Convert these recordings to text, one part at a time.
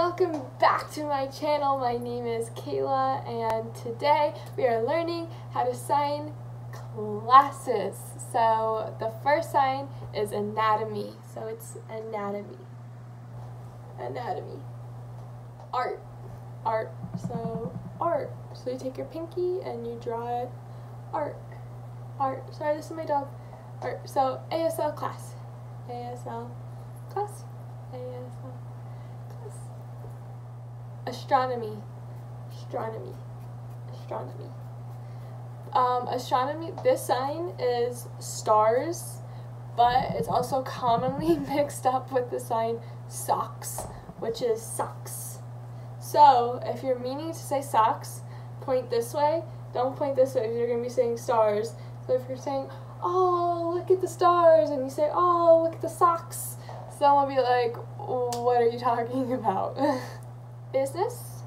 welcome back to my channel. My name is Kayla and today we are learning how to sign classes. So the first sign is anatomy. So it's anatomy. Anatomy. Art. Art. So art. So you take your pinky and you draw it. Art. Art. Sorry, this is my dog. Art. So ASL class. ASL class. ASL class. Astronomy. Astronomy. Astronomy. Astronomy, this sign is stars, but it's also commonly mixed up with the sign socks, which is socks. So if you're meaning to say socks, point this way. Don't point this way because you're going to be saying stars. So if you're saying, oh, look at the stars, and you say, oh, look at the socks, someone will be like, what are you talking about? Business,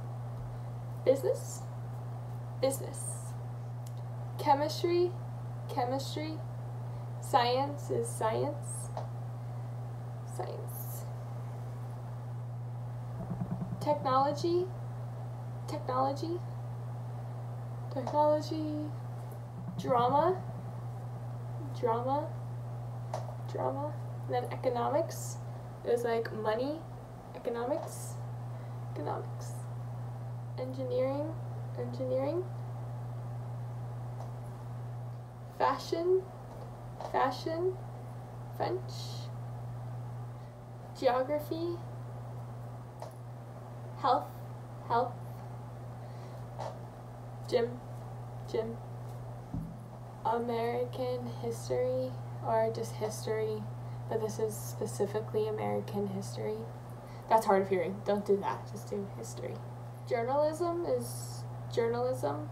business, business. Chemistry, chemistry. Science is science, science. Technology, technology, technology. Drama, drama, drama. And then economics is like money, economics, economics. Engineering, engineering. Fashion, fashion, French. Geography, health, health. Gym, gym. American history, or just history, but this is specifically American history. That's hard of hearing. Don't do that. Just do history. Journalism is journalism,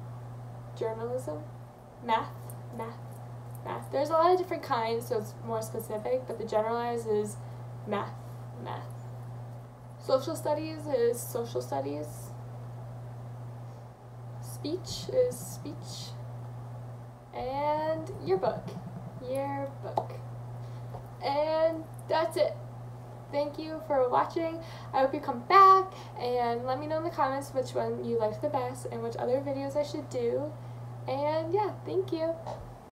journalism. Math, math, math. There's a lot of different kinds, so it's more specific, but the generalized is math, math. Social studies is social studies. Speech is speech. And yearbook, yearbook. And that's it. Thank you for watching. I hope you come back and let me know in the comments which one you liked the best and which other videos I should do. And yeah, thank you.